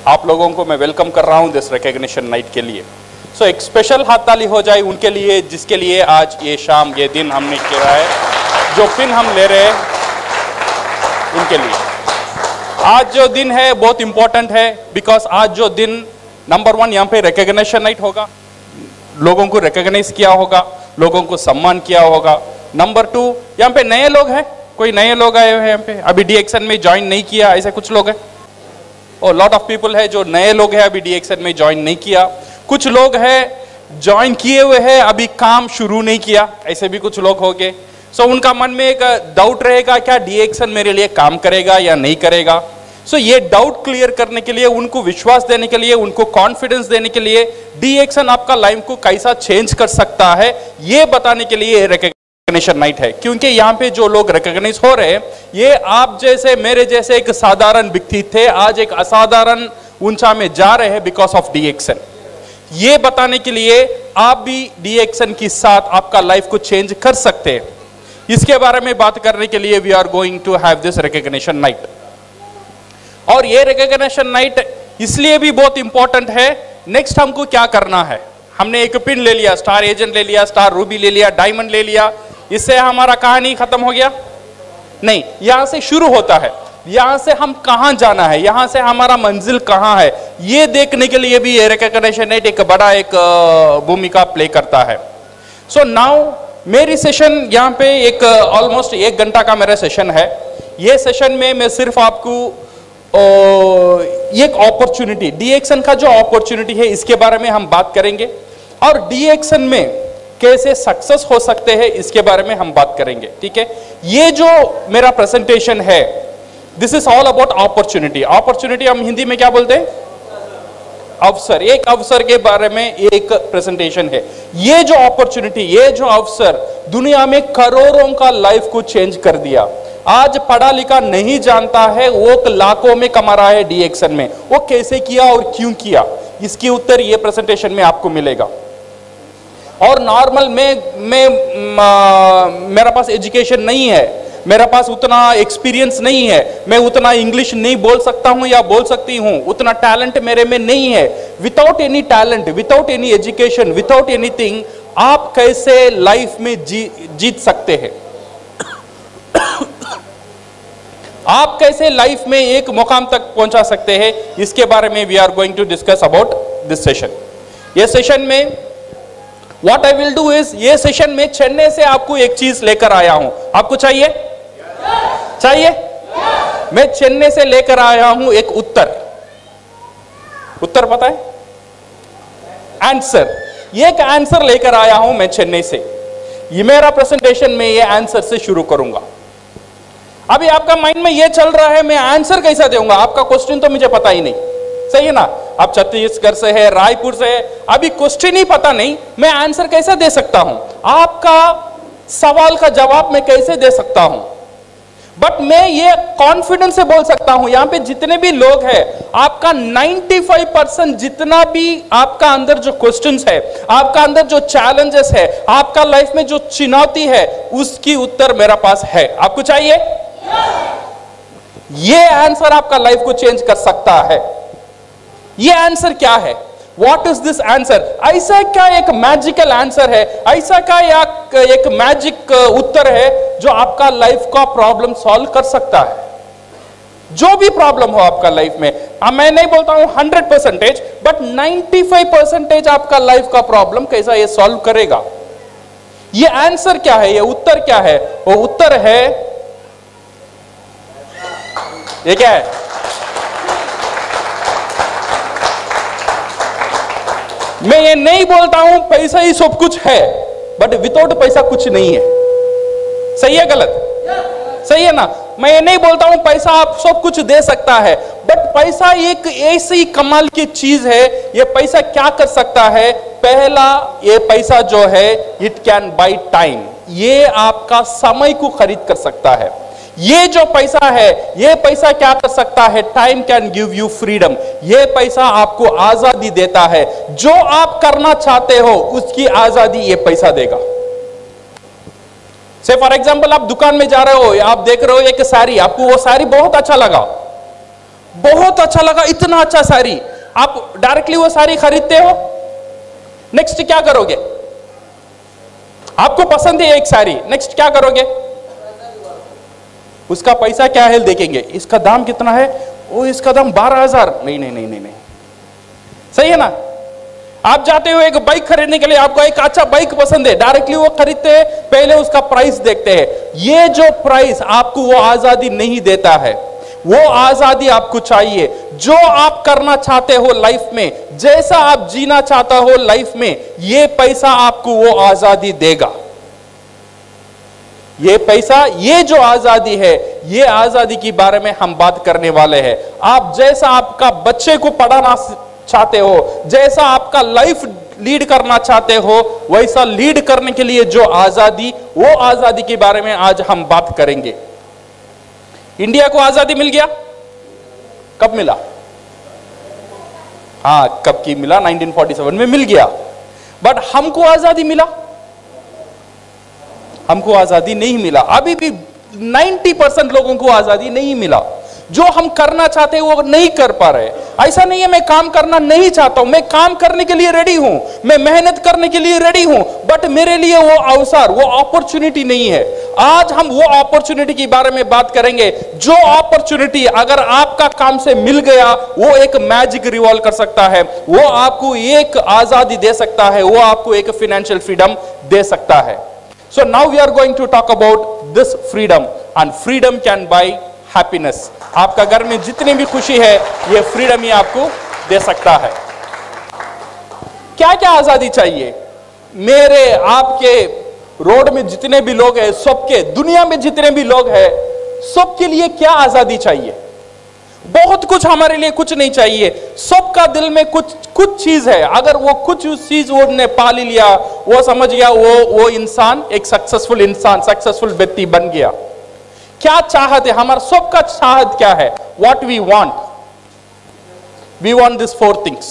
आप लोगों को मैं वेलकम कर रहा हूं दिस रिकॉग्निशन नाइट के लिए। सो एक स्पेशल हाथ ताली हो जाए उनके लिए जिसके लिए आज ये शाम ये दिन हमने किया है, जो पिन हम ले रहे हैं उनके लिए। आज जो दिन है बहुत इंपॉर्टेंट है बिकॉज आज जो दिन नंबर 1 यहाँ पे रिकॉग्निशन नाइट होगा, लोगों को रिकॉग्नाइज किया होगा, लोगों को सम्मान किया होगा। नंबर 2 यहाँ पे नए लोग हैं, कोई नए लोग आए हुए हैं यहाँ पे, अभी DXN में ज्वाइन नहीं किया, ऐसे कुछ लोग हैं। और लॉट ऑफ पीपल है जो नए लोग हैं अभी DXN में ज्वाइन नहीं किया। कुछ लोग हैं ज्वाइन किए हुए हैं अभी काम शुरू नहीं किया, ऐसे भी कुछ लोग हो गए। सो उनका मन में एक डाउट रहेगा क्या DXN मेरे लिए काम करेगा या नहीं करेगा। सो ये डाउट क्लियर करने के लिए, उनको विश्वास देने के लिए, उनको कॉन्फिडेंस देने के लिए DXN आपका लाइफ को कैसा चेंज कर सकता है ये बताने के लिए रिकॉग्निशन नाइट है। क्योंकि यहाँ पे जो लोग रिकॉग्नाइज हो रहे हैं ये आप जैसे मेरे जैसे एक साधारण व्यक्ति थे, आज एक असाधारण ऊंचा में जा रहे हैं बिकॉज ऑफ DXN। ये बताने के लिए आप भी DXN के साथ आपका लाइफ को चेंज कर सकते हैं, इसके बारे में बात करने के लिए we are going to have this recognition night. और ये रिकॉग्निशन नाइट इसलिए भी बहुत इंपॉर्टेंट है। नेक्स्ट हमको क्या करना है, हमने एक पिन ले लिया, स्टार एजेंट ले लिया, स्टार रूबी ले लिया, डायमंड ले लिया, इससे हमारा कहानी खत्म हो गया? नहीं, यहां से शुरू होता है। यहां से हम कहां जाना है, यहां से हमारा मंजिल कहां है, ये देखने के लिए भी ये रिकॉग्निशन नाइट एक बड़ा एक भूमिका प्ले करता है। सो नाउ मेरी सेशन यहाँ पे एक ऑलमोस्ट 1 घंटा का मेरा सेशन है। ये सेशन में मैं सिर्फ आपको एक अपॉर्चुनिटी, DXN का जो अपॉर्चुनिटी है इसके बारे में हम बात करेंगे, और DXN में कैसे सक्सेस हो सकते हैं इसके बारे में हम बात करेंगे। ठीक है, ये जो मेरा प्रेजेंटेशन है this is all about opportunity. Opportunity हम हिंदी में क्या बोलते हैं? अवसर। एक अवसर के बारे में एक प्रेजेंटेशन है। ये जो अपॉर्चुनिटी, ये जो अवसर दुनिया में करोड़ों का लाइफ को चेंज कर दिया। आज पढ़ा लिखा नहीं जानता है, वो लाखों में कमा रहा है DXN में। वो कैसे किया और क्यों किया, इसकी उत्तर ये प्रेजेंटेशन में आपको मिलेगा। और नॉर्मल मेरा पास एजुकेशन नहीं है, मेरा पास उतना एक्सपीरियंस नहीं है, मैं उतना इंग्लिश नहीं बोल सकता हूं या बोल सकती हूं, उतना टैलेंट मेरे में नहीं है। Without any talent, without any education, without anything आप कैसे लाइफ में जीत सकते हैं? आप कैसे लाइफ में एक मुकाम तक पहुंचा सकते हैं, इसके बारे में we are going to discuss about this session. ये सेशन में what I will do is, ये सेशन में चेन्नई से आपको एक चीज लेकर आया हूं। आपको चाहिए? चाहिए? मैं चेन्नई से लेकर आया हूं एक उत्तर। उत्तर पता है? आंसर। एक आंसर लेकर आया हूं मैं चेन्नई से। ये मेरा प्रेजेंटेशन में ये आंसर से शुरू करूंगा। अभी आपका माइंड में ये चल रहा है मैं आंसर कैसा दूंगा, आपका क्वेश्चन तो मुझे पता ही नहीं, सही है ना? आप छत्तीसगढ़ से है, रायपुर से है, अभी क्वेश्चन ही पता नहीं, मैं आंसर कैसे दे सकता हूं? आपका सवाल का जवाब मैं कैसे दे सकता हूं? बट मैं ये कॉन्फिडेंस से बोल सकता हूं, यहां पे जितने भी लोग हैं, आपका 95% जितना भी आपका अंदर जो क्वेश्चंस है, आपका अंदर जो चैलेंजेस है, आपका लाइफ में जो चुनौती है, उसकी उत्तर मेरा पास है। आपको चाहिए? ये आंसर आपका लाइफ को चेंज कर सकता है। ये आंसर क्या है? What is this answer? ऐसा क्या एक मैजिकल आंसर है, ऐसा क्या एक मैजिक उत्तर है जो आपका लाइफ का प्रॉब्लम सॉल्व कर सकता है? जो भी प्रॉब्लम हो आपका लाइफ में, मैं नहीं बोलता हूं 100%, बट 95% आपका लाइफ का प्रॉब्लम कैसा ये सॉल्व करेगा? ये आंसर क्या है, ये उत्तर क्या है? वो उत्तर है, ये क्या है? मैं ये नहीं बोलता हूं पैसा ही सब कुछ है, बट विदाउट पैसा कुछ नहीं है। सही है गलत? सही है ना? मैं ये नहीं बोलता हूं पैसा आप सब कुछ दे सकता है, बट पैसा एक ऐसी कमाल की चीज है। ये पैसा क्या कर सकता है? पहला, ये पैसा जो है इट कैन बाय टाइम, ये आपका समय को खरीद कर सकता है। ये जो पैसा है, ये पैसा क्या कर सकता है? Time can give you freedom. ये पैसा आपको आजादी देता है, जो आप करना चाहते हो उसकी आजादी ये पैसा देगा। से फॉर एग्जाम्पल आप दुकान में जा रहे हो, आप देख रहे हो एक साड़ी, आपको वो साड़ी बहुत अच्छा लगा, बहुत अच्छा लगा, इतना अच्छा साड़ी, आप डायरेक्टली वो साड़ी खरीदते हो, नेक्स्ट क्या करोगे? आपको पसंद है एक साड़ी, नेक्स्ट क्या करोगे? उसका पैसा क्या है देखेंगे, इसका दाम कितना है, ओ इसका दाम 12,000, नहीं नहीं नहीं नहीं नहीं, सही है ना? आप जाते हो एक बाइक खरीदने के लिए, आपको एक अच्छा बाइक पसंद है, डायरेक्टली वो खरीदते हैं, पहले उसका प्राइस देखते हैं। ये जो प्राइस आपको वो आजादी नहीं देता है, वो आजादी आपको चाहिए। जो आप करना चाहते हो लाइफ में, जैसा आप जीना चाहता हो लाइफ में, ये पैसा आपको वो आजादी देगा। ये पैसा, ये जो आजादी है, ये आजादी के बारे में हम बात करने वाले हैं। आप जैसा आपका बच्चे को पढ़ाना चाहते हो, जैसा आपका लाइफ लीड करना चाहते हो, वैसा लीड करने के लिए जो आजादी, वो आजादी के बारे में आज हम बात करेंगे। इंडिया को आजादी मिल गया, कब मिला? हाँ, कब की मिला? 1947 में मिल गया। बट हमको आजादी मिला? हमको आजादी नहीं मिला। अभी भी 90% लोगों को आजादी नहीं मिला। जो हम करना चाहते हैं वो नहीं कर पा रहे। ऐसा नहीं है मैं काम करना नहीं चाहता हूं, मैं काम करने के लिए रेडी हूं, मैं मेहनत करने के लिए रेडी हूं, बट मेरे लिए वो अवसर, वो अपॉर्चुनिटी नहीं है। आज हम वो अपॉर्चुनिटी के बारे में बात करेंगे। जो अपॉर्चुनिटी अगर आपका काम से मिल गया, वो एक मैजिक रिवॉल्व कर सकता है, वो आपको एक आजादी दे सकता है, वो आपको एक फाइनेंशियल फ्रीडम दे सकता है। So now we are going to talk about this freedom, and freedom can buy happiness. आपका घर में जितनी भी खुशी है, ये फ्रीडम ही आपको दे सकता है। क्या क्या आजादी चाहिए? मेरे आपके रोड में जितने भी लोग हैं, सबके, दुनिया में जितने भी लोग हैं, सबके लिए क्या आजादी चाहिए? बहुत कुछ हमारे लिए कुछ नहीं चाहिए। सबका दिल में कुछ चीज है। अगर वो कुछ चीज वो ने पा लिया, वो समझ गया, वो इंसान एक सक्सेसफुल इंसान, सक्सेसफुल व्यक्ति बन गया। क्या चाहत है? हमारा सबका चाहत क्या है? What we want this 4 things,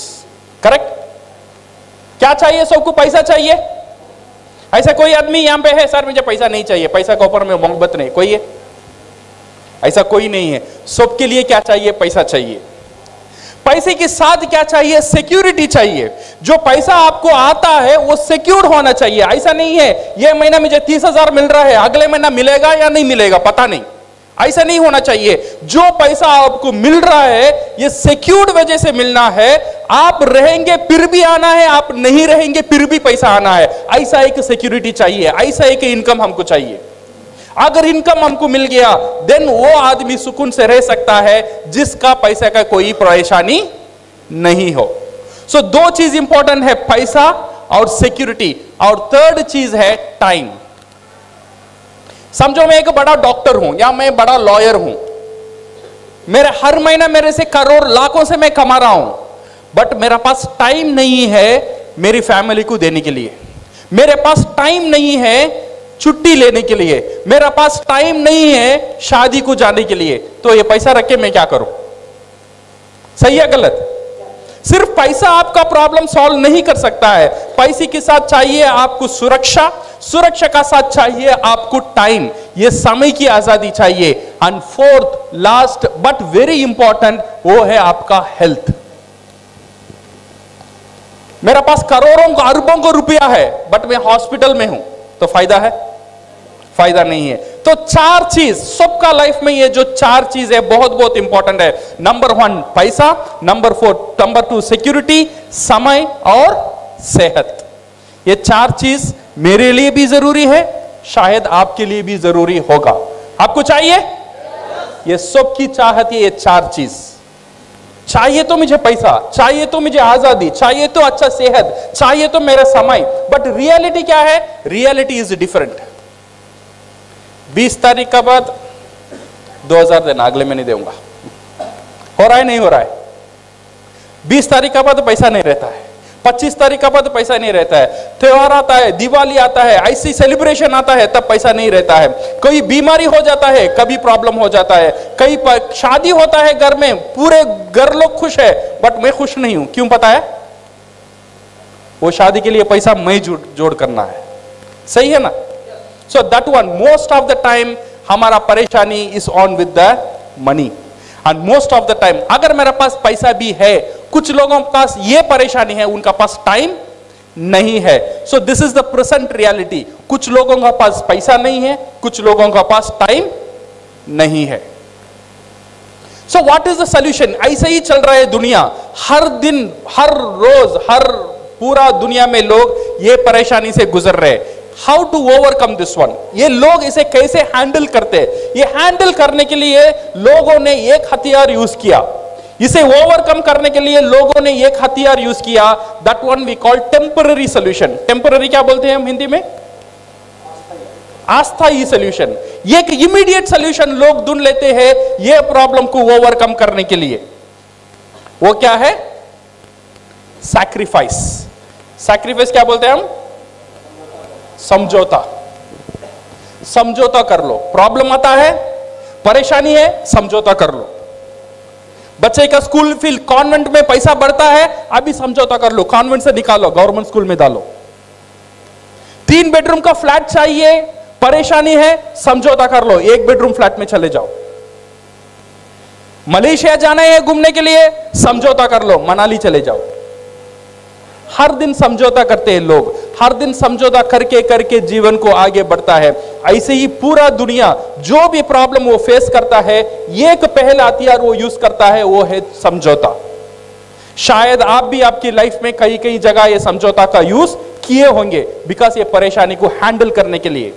correct? क्या चाहिए सबको? पैसा चाहिए। ऐसा कोई आदमी यहां पे है, सर मुझे पैसा नहीं चाहिए, पैसा के ऊपर में मोहब्बत नहीं, कोई है? ऐसा कोई नहीं है। सबके लिए क्या चाहिए? पैसा चाहिए। पैसे के साथ क्या चाहिए? सिक्योरिटी चाहिए। जो पैसा आपको आता है वो सिक्योर्ड होना चाहिए। ऐसा नहीं है ये महीना मुझे 30,000 मिल रहा है, अगले महीना मिलेगा या नहीं मिलेगा पता नहीं, ऐसा नहीं होना चाहिए। जो पैसा आपको मिल रहा है ये सिक्योर्ड वजह से मिलना है। आप रहेंगे फिर भी आना है, आप नहीं रहेंगे फिर भी पैसा आना है। ऐसा एक सिक्योरिटी चाहिए, ऐसा एक इनकम हमको चाहिए। अगर इनकम हमको मिल गया, देन वो आदमी सुकून से रह सकता है जिसका पैसे का कोई परेशानी नहीं हो। सो 2 चीज इंपॉर्टेंट है, पैसा और सिक्योरिटी, और 3rd चीज है टाइम। समझो मैं एक बड़ा डॉक्टर हूं या मैं बड़ा लॉयर हूं, मेरे हर महीना मेरे से करोड़ लाखों से मैं कमा रहा हूं, बट मेरा पास टाइम नहीं है मेरी फैमिली को देने के लिए, मेरे पास टाइम नहीं है छुट्टी लेने के लिए, मेरा पास टाइम नहीं है शादी को जाने के लिए, तो ये पैसा रख के मैं क्या करूं? सही है गलत? सिर्फ पैसा आपका प्रॉब्लम सॉल्व नहीं कर सकता है। पैसे के साथ चाहिए आपको सुरक्षा, सुरक्षा का साथ चाहिए आपको टाइम, ये समय की आजादी चाहिए। And 4th last but very important, वो है आपका हेल्थ। मेरा पास करोड़ों अरबों को रुपया है बट मैं हॉस्पिटल में हूं, तो फायदा है? फायदा नहीं है। तो 4 चीज सबका लाइफ में, ये जो 4 चीज है बहुत बहुत इंपॉर्टेंट है। नंबर 1 पैसा, नंबर 2 सिक्योरिटी, समय और सेहत। ये 4 चीज मेरे लिए भी जरूरी है, शायद आपके लिए भी जरूरी होगा। आपको चाहिए? ये सबकी चाहत है, ये 4 चीज चाहिए। तो मुझे पैसा चाहिए, तो मुझे आजादी चाहिए, तो अच्छा सेहत चाहिए, तो मेरा समय। बट रियलिटी क्या है? Reality is different. 20 तारीख का बाद 2000 देना, अगले महीने दूंगा। हो रहा है नहीं हो रहा है? 20 तारीख का बाद पैसा नहीं रहता है, 25 तारीख का बाद पैसा नहीं रहता है, त्योहार आता है, दिवाली आता है, ऐसी सेलिब्रेशन आता है, तब पैसा नहीं रहता है। कोई बीमारी हो जाता है, कभी प्रॉब्लम हो जाता है, कई शादी होता है घर में, पूरे घर लोग खुश है बट मैं खुश नहीं हूं। क्यों पता है? वो शादी के लिए पैसा मैं जोड़ करना है। सही है ना? So that one most of the time हमारा परेशानी is on with the money. And most of the time अगर मेरे पास पैसा भी है, कुछ लोगों के पास ये परेशानी है, उनका पास टाइम नहीं है. So this is the present reality. कुछ लोगों का पास पैसा नहीं है, कुछ लोगों का पास टाइम नहीं है. So what is the solution? ऐसे ही चल रहा है दुनिया. हर दिन, हर रोज, हर पूरा दुनिया में लोग ये परेशानी से गुजर रहे हैं. How to overcome this one? ये लोग इसे कैसे हैंडल करते हैं? ये हैंडल करने के लिए लोगों ने एक हथियार यूज किया. इसे ओवरकम करने के लिए लोगों ने एक हथियार यूज किया. That one we call temporary solution. Temporary क्या बोलते हैं हम हिंदी में? अस्थायी सोल्यूशन. ये एक इमीडिएट सोल्यूशन लोग ढूंढ लेते हैं ये प्रॉब्लम को ओवरकम करने के लिए. वो क्या है? सैक्रिफाइस. सैक्रिफाइस क्या बोलते हैं हम? समझौता. समझौता कर लो. प्रॉब्लम आता है, परेशानी है, समझौता कर लो. बच्चे का स्कूल फीस कॉन्वेंट में पैसा बढ़ता है, अभी समझौता कर लो, कॉन्वेंट से निकालो, गवर्नमेंट स्कूल में डालो. 3 बेडरूम का फ्लैट चाहिए, परेशानी है, समझौता कर लो, 1 बेडरूम फ्लैट में चले जाओ. मलेशिया जाना है घूमने के लिए, समझौता कर लो, मनाली चले जाओ. हर दिन समझौता करते हैं लोग. हर दिन समझौता करके करके जीवन को आगे बढ़ता है. ऐसे ही पूरा दुनिया जो भी प्रॉब्लम वो फेस करता है, एक पहला हथियार वो यूज करता है, वो है समझौता. शायद आप भी आपकी लाइफ में कई कई जगह ये समझौता का यूज किए होंगे, बिकॉज ये परेशानी को हैंडल करने के लिए.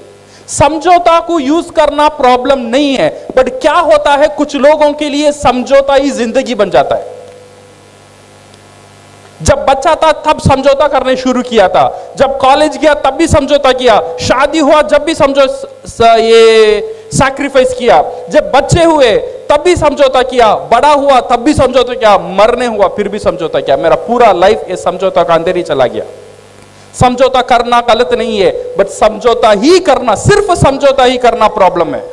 समझौता को यूज करना प्रॉब्लम नहीं है, बट क्या होता है कुछ लोगों के लिए समझौता ही जिंदगी बन जाता है. जब बच्चा था तब समझौता करने शुरू किया था, जब कॉलेज गया तब भी समझौता किया, शादी हुआ जब भी ये सैक्रिफाइस किया, जब बच्चे हुए तब भी समझौता किया, बड़ा हुआ तब भी समझौता किया, मरने हुआ फिर भी समझौता किया. मेरा पूरा लाइफ ये समझौता का अंदर ही चला गया. समझौता करना गलत नहीं है, बट समझौता ही करना, सिर्फ समझौता ही करना प्रॉब्लम है.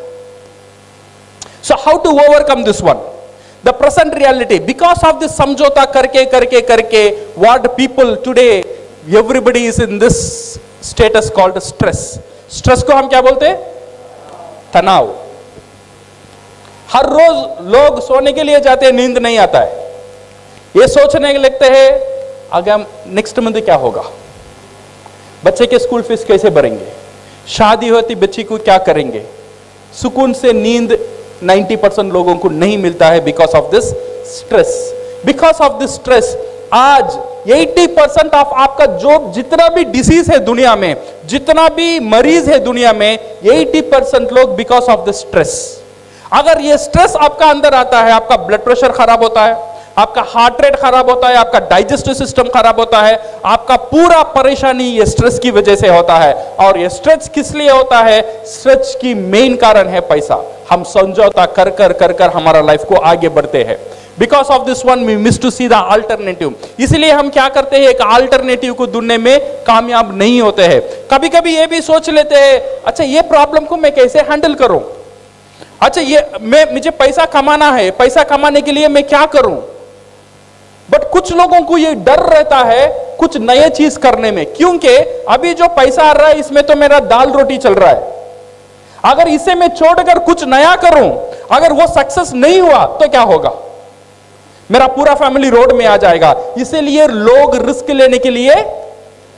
So how to overcome this one? The present reality, because of this समझौता करके करके करके, what people today, everybody is in this status called stress. Stress को हम क्या बोलते हैं? तनाव. हर रोज लोग सोने के लिए जाते हैं, नींद नहीं आता है. ये सोचने लगते हैं अगर नेक्स्ट मंथ क्या होगा, बच्चे के स्कूल फीस कैसे भरेंगे, शादी होती बच्ची को क्या करेंगे. सुकून से नींद 90% लोगों को नहीं मिलता है because of this stress. Because of this stress आज 80% ऑफ आपका जो जितना भी डिसीज है दुनिया में, जितना भी मरीज है दुनिया में, 80% लोग बिकॉज ऑफ दिस स्ट्रेस. अगर ये स्ट्रेस आपका अंदर आता है, आपका ब्लड प्रेशर खराब होता है, आपका हार्ट रेट खराब होता है, आपका डाइजेस्टिव सिस्टम खराब होता है, आपका पूरा परेशानी ये स्ट्रेस की वजह से होता है. और ये स्ट्रेस किस लिए होता है? स्ट्रेस की मेन कारण है पैसा. हम समझौता कर कर कर कर हमारा लाइफ को आगे बढ़ते हैं. Because of this one we miss to see the alternative. इसलिए हम क्या करते हैं, एक अल्टरनेटिव को ढूंढने में कामयाब नहीं होते हैं. कभी कभी ये भी सोच लेते हैं, अच्छा ये प्रॉब्लम को मैं कैसे हैंडल करूं, अच्छा ये मुझे पैसा कमाना है, पैसा कमाने के लिए मैं क्या करूं. बट कुछ लोगों को ये डर रहता है कुछ नए चीज करने में, क्योंकि अभी जो पैसा आ रहा है इसमें तो मेरा दाल रोटी चल रहा है. अगर इसे मैं छोड़कर कुछ नया करूं, अगर वो सक्सेस नहीं हुआ तो क्या होगा, मेरा पूरा फैमिली रोड में आ जाएगा. इसीलिए लोग रिस्क लेने के लिए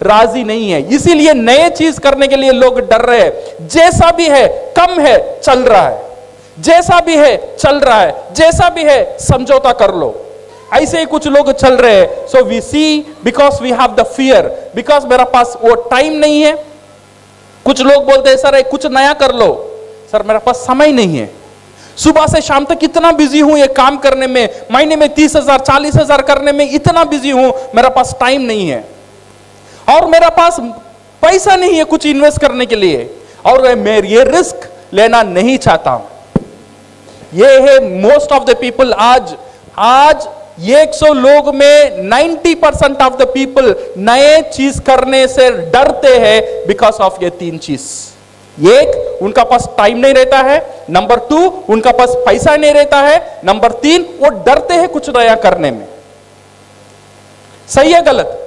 राजी नहीं है, इसीलिए नए चीज करने के लिए लोग डर रहे हैं. जैसा भी है, कम है, चल रहा है, जैसा भी है चल रहा है, जैसा भी है समझौता कर लो. ऐसे ही कुछ लोग चल रहे हैं. So we see because we have the fear, because मेरा पास वो टाइम नहीं है. कुछ लोग बोलते हैं सर कुछ नया कर लो, सर मेरा पास समय नहीं है, सुबह से शाम तक इतना बिजी हूं ये काम करने में, महीने में 30,000 40,000 करने में इतना बिजी हूं, मेरा पास टाइम नहीं है, और मेरा पास पैसा नहीं है कुछ इन्वेस्ट करने के लिए, और मैं ये रिस्क लेना नहीं चाहता हूं. ये है मोस्ट ऑफ द पीपल. आज 100 लोग में 90% ऑफ द पीपल नए चीज करने से डरते हैं बिकॉज ऑफ ये 3 चीज. एक, उनका पास टाइम नहीं रहता है. नंबर 2, उनका पास पैसा नहीं रहता है. नंबर 3, वो डरते हैं कुछ नया करने में. सही है गलत?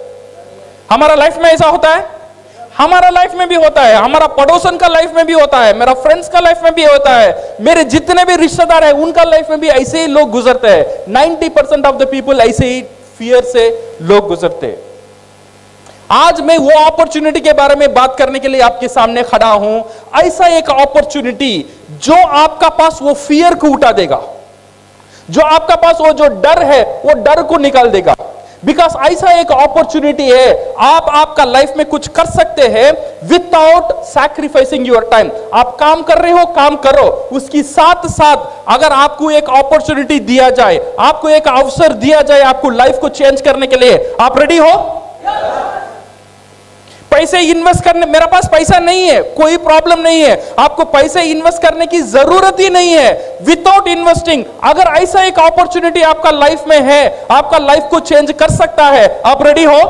हमारा लाइफ में ऐसा होता है. हमारा लाइफ में भी होता है, हमारा पड़ोसन का लाइफ में भी होता है, मेरा फ्रेंड्स का लाइफ में भी होता है, मेरे जितने भी रिश्तेदार हैं उनका लाइफ में भी ऐसे ही लोग गुजरते हैं। 90% ऑफ द पीपल ऐसे ही फियर से लोग गुजरते हैं। आज मैं वो अपॉर्चुनिटी के बारे में बात करने के लिए आपके सामने खड़ा हूं। ऐसा एक अपॉर्चुनिटी जो आपका पास वो फियर को उठा देगा, जो आपका पास वो जो डर है वो डर को निकाल देगा। बिकॉज ऐसा एक अपॉर्चुनिटी है, आप आपका लाइफ में कुछ कर सकते हैं विदाउट सैक्रिफाइसिंग योर टाइम। आप काम कर रहे हो, काम करो, उसकी साथ साथ अगर आपको एक अपॉर्चुनिटी दिया जाए, आपको एक अवसर दिया जाए आपको लाइफ को चेंज करने के लिए, आप रेडी हो? पैसे इन्वेस्ट करने, मेरा पास पैसा नहीं है, कोई प्रॉब्लम नहीं है, आपको पैसे इन्वेस्ट करने की जरूरत ही नहीं है। विदाउट इन्वेस्टिंग अगर ऐसा एक अपॉर्चुनिटी आपका लाइफ में है, आपका लाइफ को चेंज कर सकता है, आप रेडी हो?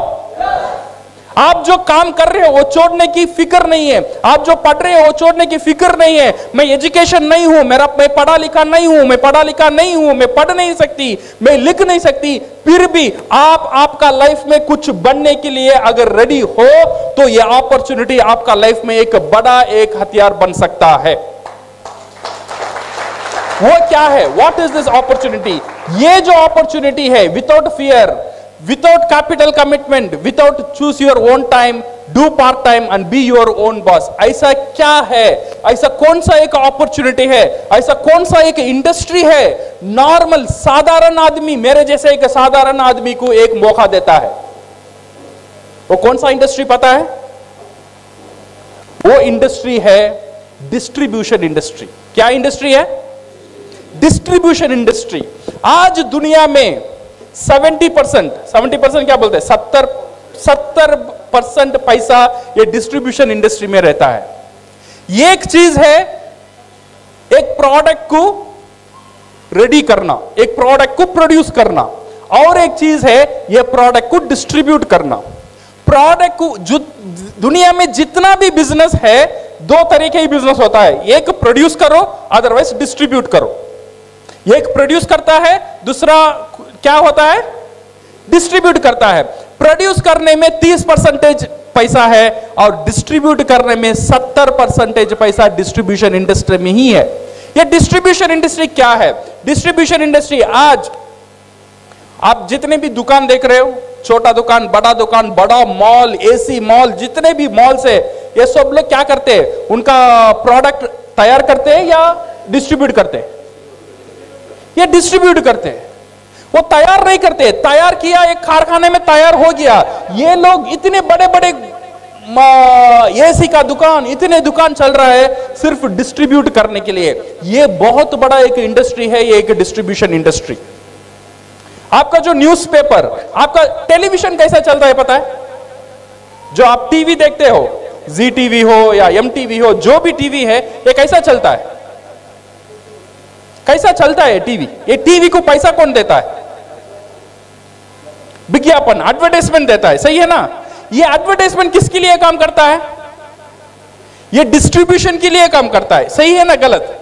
आप जो काम कर रहे हो वो छोड़ने की फिक्र नहीं है, आप जो पढ़ रहे हो वो छोड़ने की फिक्र नहीं है। मैं एजुकेशन नहीं हूं, मैं पढ़ा लिखा नहीं हूं, मैं पढ़ा लिखा नहीं हूं, मैं पढ़ नहीं सकती, मैं लिख नहीं सकती, फिर भी आप आपका लाइफ में कुछ बनने के लिए अगर रेडी हो तो ये अपॉर्चुनिटी आपका लाइफ में एक बड़ा एक हथियार बन सकता है। वो क्या है? What is this opportunity? ये जो अपॉर्चुनिटी है, without fear, without capital commitment, without choose your own time, do part time and be your own boss। ऐसा क्या है? ऐसा कौन सा एक अपॉर्चुनिटी है? ऐसा कौन सा एक इंडस्ट्री है? नॉर्मल साधारण आदमी, मेरे जैसे एक साधारण आदमी को एक मौका देता है। वो कौन सा इंडस्ट्री पता है? वो इंडस्ट्री है डिस्ट्रीब्यूशन इंडस्ट्री। क्या इंडस्ट्री है? Distribution industry. आज दुनिया में 70% क्या बोलते हैं, 70% पैसा ये डिस्ट्रीब्यूशन इंडस्ट्री में रहता है। ये एक चीज है, एक प्रोडक्ट को रेडी करना, एक प्रोडक्ट को प्रोड्यूस करना, और एक चीज है ये प्रोडक्ट को डिस्ट्रीब्यूट करना। प्रोडक्ट को, जो दुनिया में जितना भी बिजनेस है, दो तरीके ही बिजनेस होता है, एक प्रोड्यूस करो, अदरवाइज डिस्ट्रीब्यूट करो। एक प्रोड्यूस करता है, दूसरा क्या होता है? डिस्ट्रीब्यूट करता है। प्रोड्यूस करने में 30% पैसा है और डिस्ट्रीब्यूट करने में 70% पैसा डिस्ट्रीब्यूशन इंडस्ट्री में ही है। ये डिस्ट्रीब्यूशन इंडस्ट्री क्या है? डिस्ट्रीब्यूशन इंडस्ट्री, आज आप जितने भी दुकान देख रहे हो, छोटा दुकान, बड़ा मॉल, एसी मॉल, जितने भी मॉल्स है, ये सब लोग क्या करते हैं? उनका प्रोडक्ट तैयार करते हैं या डिस्ट्रीब्यूट करते हैं? ये डिस्ट्रीब्यूट करते हैं, वो तैयार नहीं करते। तैयार किया, एक कारखाने में तैयार हो गया। ये लोग इतने बड़े बड़े एसी का दुकान, इतने दुकान चल रहा है सिर्फ डिस्ट्रीब्यूट करने के लिए। ये बहुत बड़ा एक इंडस्ट्री है, ये एक डिस्ट्रीब्यूशन इंडस्ट्री। आपका जो न्यूज़पेपर, आपका टेलीविजन कैसा चलता है पता है? जो आप टीवी देखते हो, जी टीवी हो या एम टीवी हो, जो भी टीवी है, ये कैसा चलता है? कैसा चलता है टीवी? ये टीवी को पैसा कौन देता है? विज्ञापन, एडवर्टाइजमेंट देता है, सही है ना? ये एडवर्टाइजमेंट किसके लिए काम करता है? ये डिस्ट्रीब्यूशन के लिए काम करता है, सही है ना गलत?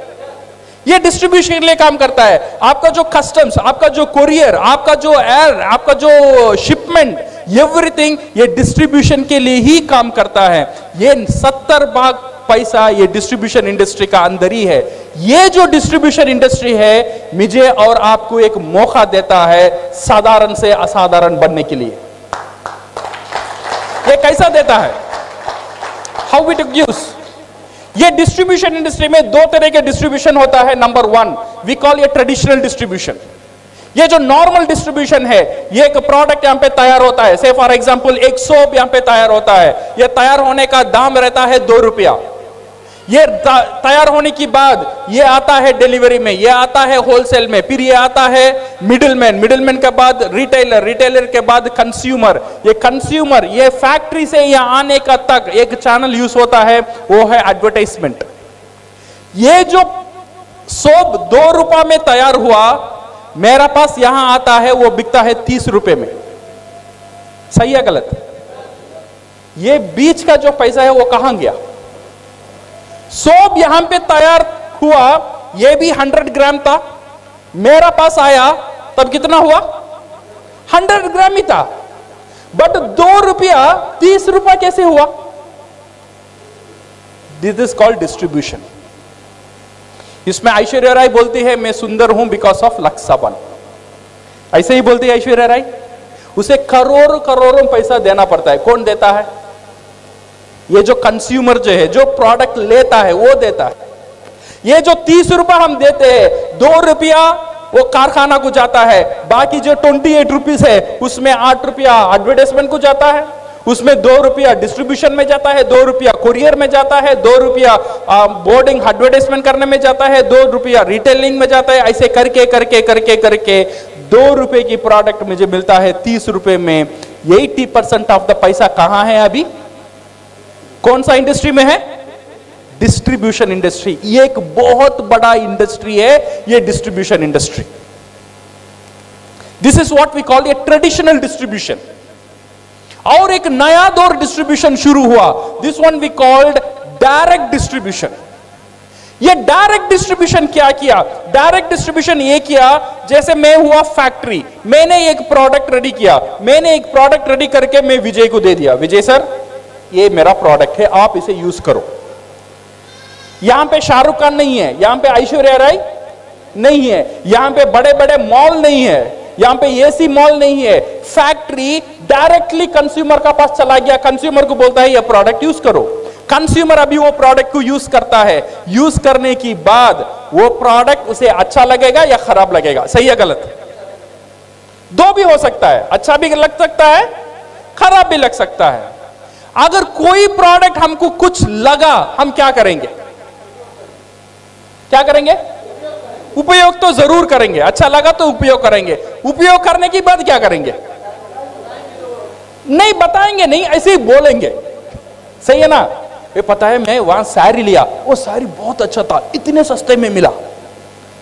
ये डिस्ट्रीब्यूशन के लिए काम करता है। आपका जो कस्टम्स, आपका जो कोरियर, आपका जो एयर, आपका जो शिपमेंट, एवरीथिंग ये डिस्ट्रीब्यूशन के लिए ही काम करता है। ये 70% पैसा ये डिस्ट्रीब्यूशन इंडस्ट्री का अंदर ही है। ये जो डिस्ट्रीब्यूशन इंडस्ट्री है, मुझे और आपको एक मौका देता है साधारण से असाधारण बनने के लिए। ये कैसा देता है? How it gives? ये डिस्ट्रीब्यूशन इंडस्ट्री में दो तरह के डिस्ट्रीब्यूशन होता है। नंबर 1 वी कॉल ये ट्रेडिशनल डिस्ट्रीब्यूशन। ये जो नॉर्मल डिस्ट्रीब्यूशन है, ये एक प्रोडक्ट यहां पे तैयार होता है, से फॉर एग्जांपल एक सोप यहां पे तैयार होता है। ये तैयार होने का दाम रहता है 2 रुपया। ये तैयार होने के बाद ये आता है डिलीवरी में, ये आता है होलसेल में, फिर ये आता है मिडिलमैन के बाद रिटेलर के बाद कंज्यूमर। ये कंज्यूमर, ये फैक्ट्री से ये आने का तक एक चैनल यूज होता है, वो है एडवर्टाइजमेंट। ये जो सोप 2 रुपए में तैयार हुआ, मेरा पास यहां आता है, वो बिकता है 30 रुपए में। सही है गलत? ये बीच का जो पैसा है वो कहां गया? सोप यहां पे तैयार हुआ, ये भी 100 ग्राम था, मेरा पास आया तब कितना हुआ? 100 ग्राम ही था। बट 2 रुपया 30 रुपया कैसे हुआ? This is called distribution. इसमें ऐश्वर्या राय बोलती है मैं सुंदर हूं बिकॉज ऑफ लक्स साबन, ऐसे ही बोलती है ऐश्वर्या राय। उसे करोड़ों करोड़ों पैसा देना पड़ता है। कौन देता है? ये जो कंज्यूमर जो है, जो प्रोडक्ट लेता है वो देता है। ये जो 30 रुपया हम देते हैं, 2 रुपया वो कारखाना को जाता है, बाकी जो 28 रुपीज है उसमें 8 रुपया एडवर्टाइजमेंट को जाता है, उसमें 2 रुपया डिस्ट्रीब्यूशन में जाता है, 2 रुपया कुरियर में जाता है, 2 रुपया बोर्डिंग एडवर्टाइजमेंट करने में जाता है, 2 रुपया रिटेलिंग में जाता है। ऐसे करके करके करके करके 2 रुपए की प्रोडक्ट मुझे मिलता है 30 रुपए में। 80% ऑफ द पैसा कहां है अभी? कौन सा इंडस्ट्री में है? Distribution industry. ये एक बहुत बड़ा इंडस्ट्री है, ये distribution industry. This is what we call a traditional distribution. और एक नया दौर डिस्ट्रीब्यूशन शुरू हुआ, this one we called direct distribution. ये डायरेक्ट डिस्ट्रीब्यूशन क्या किया? डायरेक्ट डिस्ट्रीब्यूशन ये किया, जैसे मैं हुआ फैक्ट्री, मैंने एक प्रोडक्ट रेडी किया, मैंने एक प्रोडक्ट रेडी करके मैं विजय को दे दिया, विजय सर ये मेरा प्रोडक्ट है, आप इसे यूज करो। यहां पे शाहरुख खान नहीं है, यहां पे ऐश्वर्या राय नहीं है, यहां पे बड़े बड़े मॉल नहीं है, यहां पे एसी मॉल नहीं है। फैक्ट्री डायरेक्टली कंज्यूमर का पास चला गया, कंज्यूमर को बोलता है ये प्रोडक्ट यूज करो। कंज्यूमर अभी वो प्रोडक्ट को यूज करता है, यूज करने की बाद वो प्रोडक्ट उसे अच्छा लगेगा या खराब लगेगा? सही है गलत? दो भी हो सकता है, अच्छा भी लग सकता है, खराब भी लग सकता है। अगर कोई प्रोडक्ट हमको कुछ लगा, हम क्या करेंगे? क्या करेंगे? उपयोग तो जरूर करेंगे। अच्छा लगा तो उपयोग करेंगे। उपयोग करने के बाद क्या करेंगे? नहीं बताएंगे, नहीं ऐसे ही बोलेंगे। सही है ना? ये पता है मैं वहां साड़ी लिया, वो साड़ी बहुत अच्छा था, इतने सस्ते में मिला।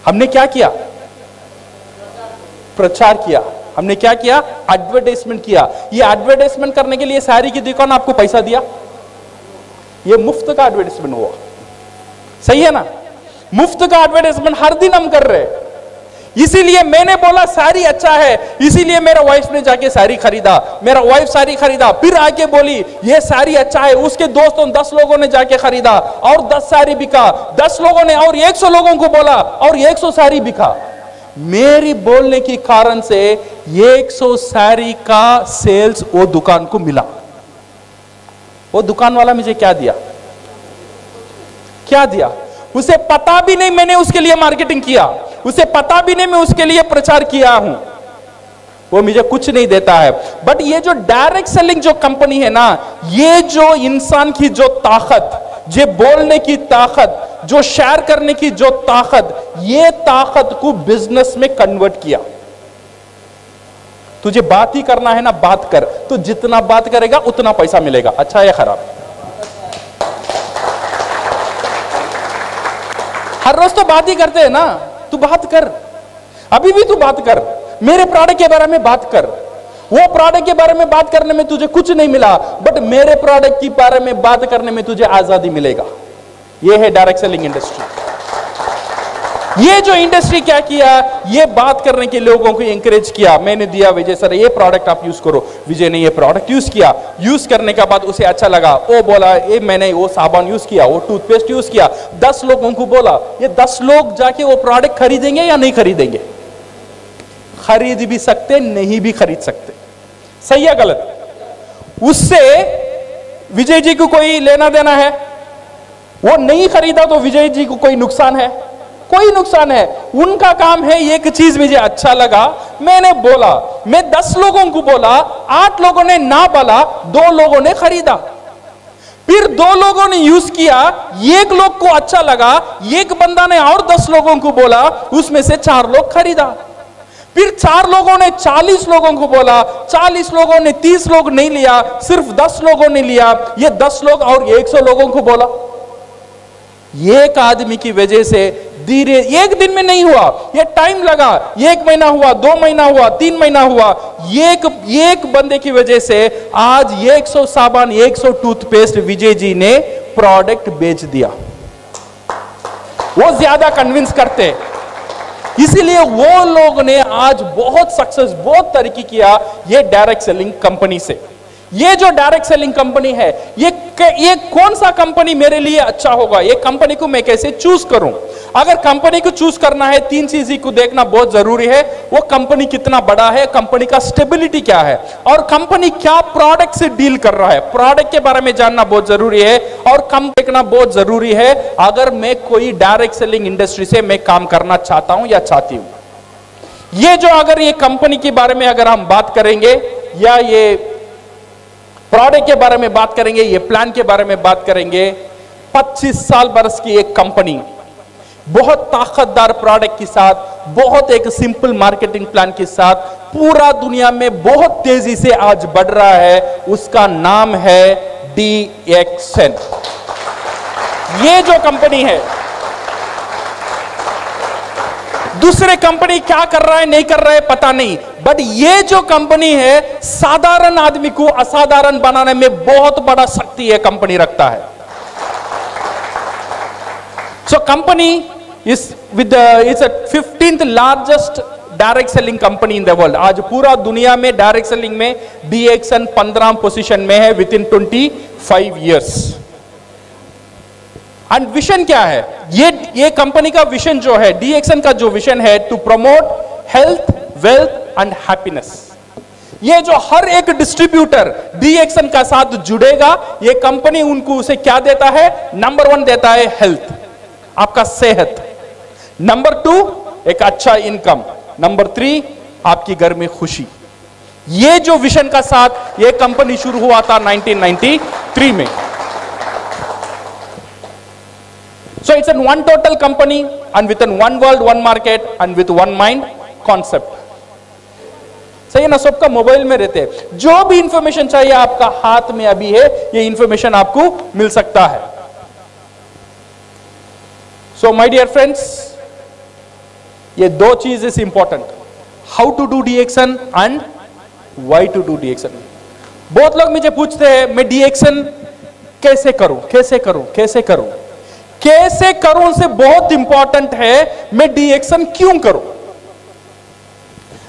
हमने क्या किया? प्रचार किया। हमने क्या किया? एडवर्टाइजमेंट किया। ये एडवर्टाइजमेंट करने के लिए साड़ी की दुकान आपको पैसा दिया, ये मुफ्त का एडवर्टाइजमेंट हुआ। सही है ना? मुफ्त का एडवर्टाइजमेंट हर दिन हम कर रहे हैं। इसीलिए मैंने बोला साड़ी अच्छा है, इसीलिए मेरा वाइफ ने जाके साड़ी खरीदा, मेरा वाइफ साड़ी खरीदा, फिर आके बोली ये साड़ी अच्छा है, उसके दोस्तों 10 लोगों ने जाके खरीदा और 10 साड़ी बिका, 10 लोगों ने और 100 लोगों को बोला और 100 साड़ी बिका। मेरी बोलने के कारण से 100 साड़ी का सेल्स वो दुकान को मिला। वो दुकान वाला मुझे क्या दिया? क्या दिया? उसे पता भी नहीं मैंने उसके लिए मार्केटिंग किया, उसे पता भी नहीं मैं उसके लिए प्रचार किया हूं, वो मुझे कुछ नहीं देता है। बट ये जो डायरेक्ट सेलिंग जो कंपनी है ना, ये जो इंसान की जो ताकत, जो बोलने की ताकत, जो शेयर करने की जो ताकत, ये ताकत को बिजनेस में कन्वर्ट किया। तुझे बात ही करना है ना, बात कर, तो जितना बात करेगा उतना पैसा मिलेगा। अच्छा या खराब? हर रोज तो बात ही करते हैं ना, तू बात कर, अभी भी तू बात कर, मेरे प्रोडक्ट के बारे में बात कर। वो प्रोडक्ट के बारे में बात करने में तुझे कुछ नहीं मिला, बट मेरे प्रोडक्ट के बारे में बात करने में तुझे आजादी मिलेगा। ये है डायरेक्ट सेलिंग इंडस्ट्री। ये जो इंडस्ट्री क्या किया? ये बात करने के लोगों को एंकरेज किया। मैंने दिया विजय सर ये प्रोडक्ट आप यूज करो, विजय ने ये प्रोडक्ट यूज किया, यूज करने के बाद उसे अच्छा लगा, वो बोला ये मैंने वो साबुन यूज किया, वो टूथपेस्ट यूज किया, 10 लोगों को बोला। ये 10 लोग जाके वो प्रोडक्ट खरीदेंगे या नहीं खरीदेंगे? खरीद भी सकते, नहीं भी खरीद सकते। सही है गलत? उससे विजय जी को कोई लेना देना है? वो नहीं खरीदा तो विजय जी को कोई नुकसान है? कोई नुकसान है। उनका काम है एक चीज मुझे अच्छा लगा, मैंने बोला, मैं 10 लोगों को बोला, 8 लोगों ने ना बोला, 2 लोगों ने खरीदा, फिर 2 लोगों ने यूज किया, 1 लोग को अच्छा लगा, एक बंदा ने और 10 लोगों को बोला, उसमें से 4 लोग खरीदा, फिर 4 लोगों ने 40 लोगों को बोला, 40 लोगों ने 30 लोग नहीं लिया, सिर्फ 10 लोगों ने लिया, ये 10 लोग और 100 लोगों को बोला। एक आदमी की वजह से धीरे, एक दिन में नहीं हुआ, ये टाइम लगा, 1 महीना हुआ, 2 महीना हुआ, 3 महीना हुआ, एक बंदे की वजह से आज 100 साबुन, 100 टूथपेस्ट विजय जी ने प्रोडक्ट बेच दिया। वो ज्यादा कन्विंस करते, इसीलिए वो लोग ने आज बहुत सक्सेस, बहुत तरक्की किया ये डायरेक्ट सेलिंग कंपनी से। ये जो डायरेक्ट सेलिंग कंपनी है, ये कौन सा कंपनी मेरे लिए अच्छा होगा, ये कंपनी को मैं कैसे चूज करूं? अगर कंपनी को चूज करना है, तीन चीज को देखना बहुत जरूरी है। वो कंपनी कितना बड़ा है, कंपनी का स्टेबिलिटी क्या है, और कंपनी क्या प्रोडक्ट से डील कर रहा है, प्रोडक्ट के बारे में जानना बहुत जरूरी है, और कम देखना बहुत जरूरी है अगर मैं कोई डायरेक्ट सेलिंग इंडस्ट्री से मैं काम करना चाहता हूं या चाहती हूं। ये जो अगर ये कंपनी के बारे में अगर हम बात करेंगे, या ये प्रोडक्ट के बारे में बात करेंगे, ये प्लान के बारे में बात करेंगे, 25 साल बरस की एक कंपनी बहुत ताकतदार प्रोडक्ट के साथ, बहुत एक सिंपल मार्केटिंग प्लान के साथ पूरा दुनिया में बहुत तेजी से आज बढ़ रहा है, उसका नाम है DXN। ये जो कंपनी है, दूसरे कंपनी क्या कर रहा है नहीं कर रहा है पता नहीं, बट ये जो कंपनी है साधारण आदमी को असाधारण बनाने में बहुत बड़ा शक्ति है कंपनी रखता है। So company is with its 15th largest direct selling company in the world. आज पूरा दुनिया में डायरेक्ट सेलिंग में DXN 15 पोजीशन में है with in 25 years. And vision क्या है, ये कंपनी का विजन जो है, DXN का जो विजन है, to promote health, wealth and happiness. ये जो हर एक डिस्ट्रीब्यूटर DXN का साथ जुड़ेगा, ये कंपनी उनको उसे क्या देता है? नंबर 1 देता है हेल्थ, आपका सेहत। नंबर 2 एक अच्छा इनकम। नंबर 3 आपकी घर में खुशी। ये जो विजन का साथ ये कंपनी शुरू हुआ था 1993 में। So it's an one total company and within one world, one market and with one mind concept. सही है ना? सबका मोबाइल में रहते हैं, जो भी इंफॉर्मेशन चाहिए आपका हाथ में अभी है, ये इंफॉर्मेशन आपको मिल सकता है। So my dear friends, ये दो चीज is important, how to do DXN and why to do DXN। बहुत लोग मुझे पूछते हैं मैं DXN कैसे करूं, कैसे करूं, कैसे करूं, कैसे करूं से बहुत इंपॉर्टेंट है मैं DXN क्यों करूं।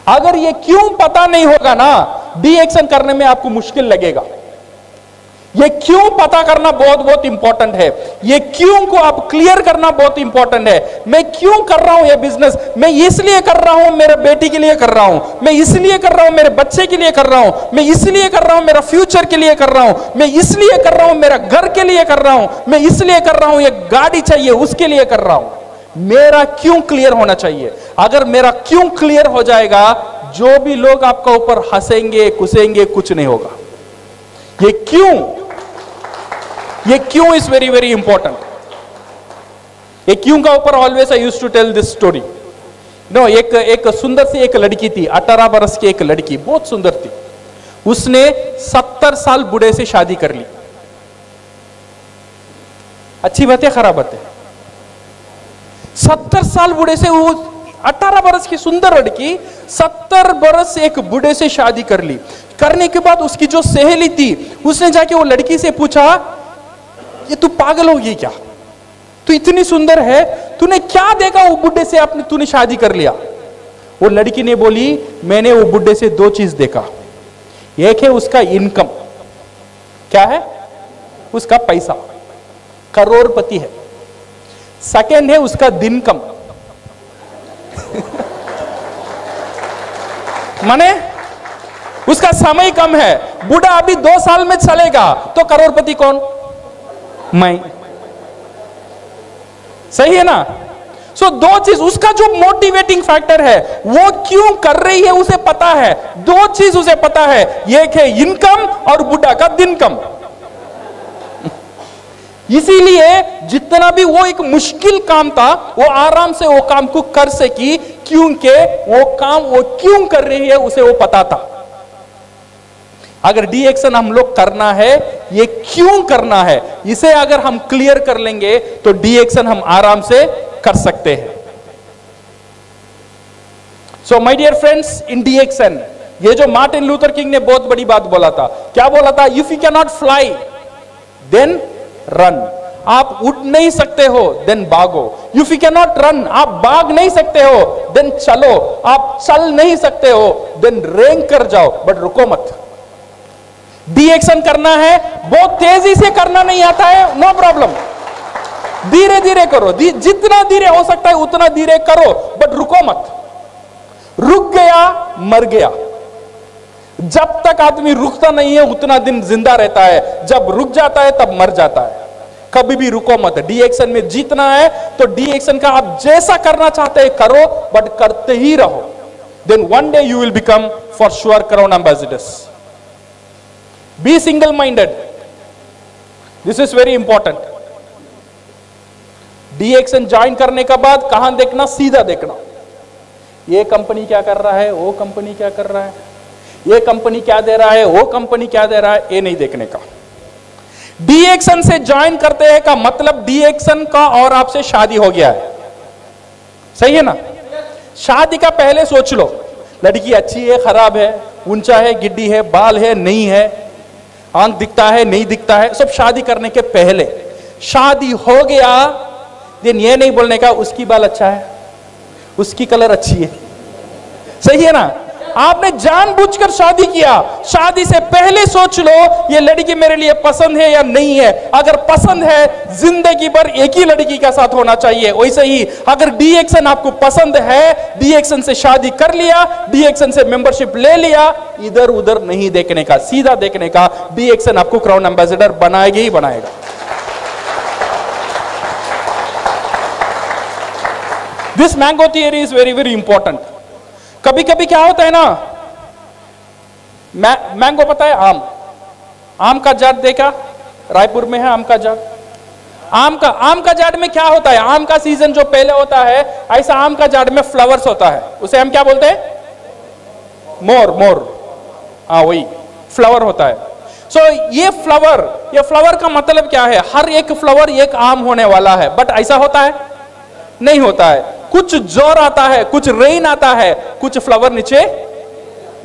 अगर ये क्यों पता नहीं होगा ना, DXN करने में आपको मुश्किल लगेगा। ये क्यों पता करना बहुत बहुत इंपॉर्टेंट है, ये क्यों को आप क्लियर करना बहुत इंपॉर्टेंट है। मैं क्यों कर रहा हूं ये बिजनेस, मैं इसलिए कर रहा हूं मेरे बेटी के लिए कर रहा हूं, मैं इसलिए कर रहा हूं मेरे बच्चे के लिए कर रहा हूं, मैं इसलिए कर रहा हूं मेरा फ्यूचर के लिए कर रहा हूं, मैं इसलिए कर रहा हूं मेरा घर के लिए कर रहा हूं, मैं इसलिए कर रहा हूं एक गाड़ी चाहिए उसके लिए कर रहा हूं। मेरा क्यों क्लियर होना चाहिए। अगर मेरा क्यों क्लियर हो जाएगा, जो भी लोग आपका ऊपर हंसेंगे कुसेंगे कुछ नहीं होगा। ये क्यों इज वेरी वेरी इंपॉर्टेंट। ये क्यों का ऊपर always I used to tell this story. No, एक सुंदर सी एक लड़की थी, 18 बरस की एक लड़की, बहुत सुंदर थी। उसने 70 साल बूढ़े से शादी कर ली। अच्छी बात है खराब बात है? 70 साल बूढ़े से, वो 18 बरस की सुंदर लड़की 70 बरस एक बूढ़े से शादी कर ली। करने के बाद उसकी जो सहेली थी, उसने जाके वो लड़की से पूछा, ये तू पागल होगी क्या, तू इतनी सुंदर है, तूने क्या देखा वो बुढ़े से तूने शादी कर लिया। वो लड़की ने बोली, मैंने वो बुढ़े से 2 चीज देखा। एक है उसका इनकम, क्या है? उसका पैसा, करोड़पति है। सेकेंड है उसका दिनकम माने उसका समय कम है। बूढ़ा अभी 2 साल में चलेगा तो करोड़पति कौन? मैं। सही है ना? सो 2 चीज, उसका जो मोटिवेटिंग फैक्टर है, वो क्यों कर रही है उसे पता है। 2 चीज उसे पता है, एक है इनकम और बुढ़ा का दिनकम। इसीलिए जितना भी वो एक मुश्किल काम था, वो आराम से वो काम को कर सकी, क्योंकि वो काम वो क्यों कर रही है उसे वो पता था। अगर DXN हम लोग करना है, ये क्यों करना है, इसे अगर हम क्लियर कर लेंगे तो DXN हम आराम से कर सकते हैं। So my dear friends, in DXN ये जो मार्टिन लूथर किंग ने बहुत बड़ी बात बोला था, क्या बोला था? If you can not fly then run. आप उड़ नहीं सकते हो देन भागो। If you can not run, आप भाग नहीं सकते हो देन चलो। आप चल नहीं सकते हो देन रेंग कर जाओ, बट रुको मत। डी एक्शन करना है, बहुत तेजी से करना नहीं आता है, नो प्रॉब्लम, धीरे धीरे करो, जितना धीरे हो सकता है उतना धीरे करो, बट रुको मत। रुक गया मर गया। जब तक आदमी रुकता नहीं है उतना दिन जिंदा रहता है, जब रुक जाता है तब मर जाता है। कभी भी रुको मत। डी एक्शन में जीतना है तो डी एक्शन का आप जैसा करना चाहते हैं करो, बट करते ही रहो। Then one day you will become for sure crown ambassadors. Be single minded, this is very important. DXN join करने के बाद कहां देखना, सीधा देखना। ये कंपनी क्या कर रहा है, वो कंपनी क्या कर रहा है, ये कंपनी क्या दे रहा है, वो कंपनी क्या दे रहा है, ये नहीं देखने का। डी एक्शन से ज्वाइन करते हैं का मतलब डी एक्शन का और आपसे शादी हो गया है, सही है ना। शादी का पहले सोच लो, लड़की अच्छी है खराब है, ऊंचा है गिड्डी है, बाल है नहीं है, आंख दिखता है नहीं दिखता है, सब शादी करने के पहले। शादी हो गया दिन ये नहीं बोलने का उसकी बाल अच्छा है, उसकी कलर अच्छी है, सही है ना। आपने जानबूझकर शादी किया। शादी से पहले सोच लो ये लड़की मेरे लिए पसंद है या नहीं है। अगर पसंद है जिंदगी भर एक ही लड़की के साथ होना चाहिए। वैसे ही अगर डी एक्शन आपको पसंद है, डी एक्शन से शादी कर लिया, डी एक्शन से मेंबरशिप ले लिया, इधर उधर नहीं देखने का, सीधा देखने का। डी एक्शन आपको क्राउन एम्बेसडर बनाएगा ही बनाएगा। This mango theory is very very important. कभी कभी क्या होता है ना, मैंगो पता है, आम का जाट देखा, रायपुर में है आम का जाट। आम का जाट में क्या होता है, आम का सीजन जो पहले होता है, ऐसा आम का जाट में फ्लावर्स होता है, उसे हम क्या बोलते हैं, मोर। हाँ वही फ्लावर होता है। सो ये फ्लावर का मतलब क्या है, हर एक फ्लावर एक आम होने वाला है, बट ऐसा होता है नहीं होता है। कुछ जोर आता है, कुछ रेन आता है, कुछ फ्लावर नीचे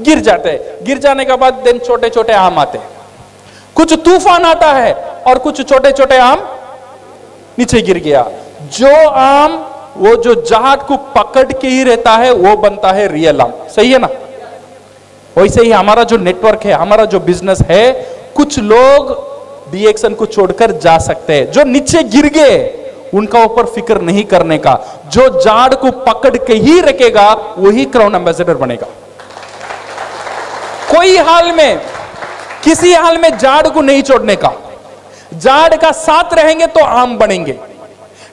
गिर जाते हैं, गिर जाने के बाद दिन छोटे छोटे आम आते हैं। कुछ तूफान आता है और कुछ छोटे छोटे आम नीचे गिर गया। जो आम वो जो जाट को पकड़ के ही रहता है वो बनता है रियल आम, सही है ना। वैसे ही हमारा जो नेटवर्क है, हमारा जो बिजनेस है, कुछ लोग डी एक्शन को छोड़कर जा सकते हैं। जो नीचे गिर गए उनका ऊपर फिक्र नहीं करने का, जो जाड़ को पकड़ के ही रखेगा वही क्राउन एम्बेसडर बनेगा। कोई हाल में, किसी हाल में जाड़ को नहीं छोड़ने का। जाड़ का साथ रहेंगे तो आम बनेंगे,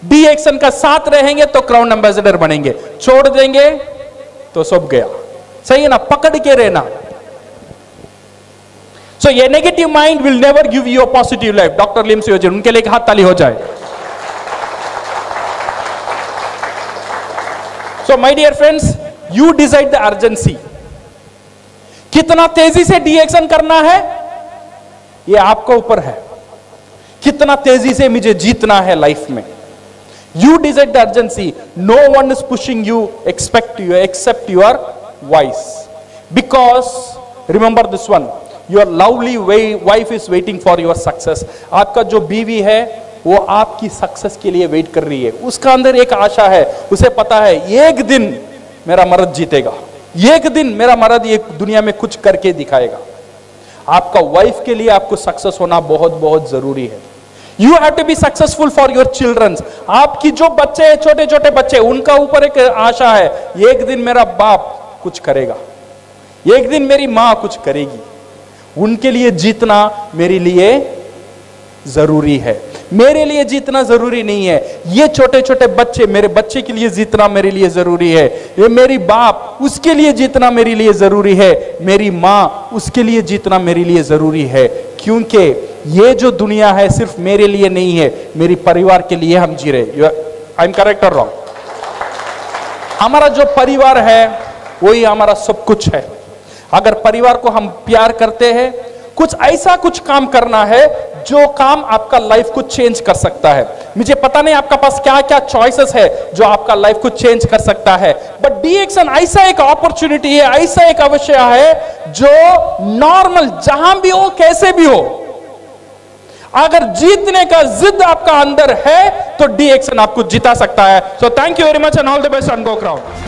डी एक्शन का साथ रहेंगे तो क्राउन एम्बेसडर बनेंगे। छोड़ देंगे तो सब गया, सही है ना। पकड़ के रहना। सो ये negative mind will never give you a positive life. Doctor लिम सियोजन, उनके लिए एक हाथ ताली हो जाए। So my dear friends, you decide the urgency. कितना तेजी से डी एक्शन करना है ये आपके ऊपर है। कितना तेजी से मुझे जीतना है लाइफ में, you decide the urgency. No one is pushing you except your voice. Because remember this one, your lovely wife is waiting for your success. आपका जो बीवी है वो आपकी सक्सेस के लिए वेट कर रही है। उसका अंदर एक आशा है, उसे पता है एक दिन मेरा मर्द जीतेगा, एक दिन मेरा मर्द ये दुनिया में कुछ करके दिखाएगा। आपका वाइफ के लिए आपको सक्सेस होना बहुत बहुत जरूरी है। You have to be successful for your childrens. आपकी जो बच्चे हैं, छोटे छोटे बच्चे, उनका ऊपर एक आशा है, एक दिन मेरा बाप कुछ करेगा, एक दिन मेरी मां कुछ करेगी। उनके लिए जीतना मेरे लिए जरूरी है, मेरे लिए जीतना जरूरी नहीं है। ये छोटे छोटे बच्चे, मेरे बच्चे के लिए जीतना मेरे लिए जरूरी है। ये मेरी बाप, उसके लिए जीतना मेरे लिए जरूरी है। मेरी माँ, उसके लिए जीतना मेरे लिए जरूरी है। क्योंकि ये जो दुनिया है सिर्फ मेरे लिए नहीं है, मेरी परिवार के लिए हम जी रहे। आई एम करेक्ट और रॉन्ग? हमारा जो परिवार है वही हमारा सब कुछ है। अगर परिवार को हम प्यार करते हैं, कुछ ऐसा कुछ काम करना है जो काम आपका लाइफ को चेंज कर सकता है। मुझे पता नहीं आपका पास क्या क्या चॉइसेस है जो आपका लाइफ को चेंज कर सकता है, बट डी एक्शन ऐसा एक अपॉर्चुनिटी है, ऐसा एक अवसर है जो नॉर्मल जहां भी हो, कैसे भी हो, अगर जीतने का जिद आपका अंदर है तो डी एक्शन आपको जिता सकता है। So thank you very much and all the best and go crown.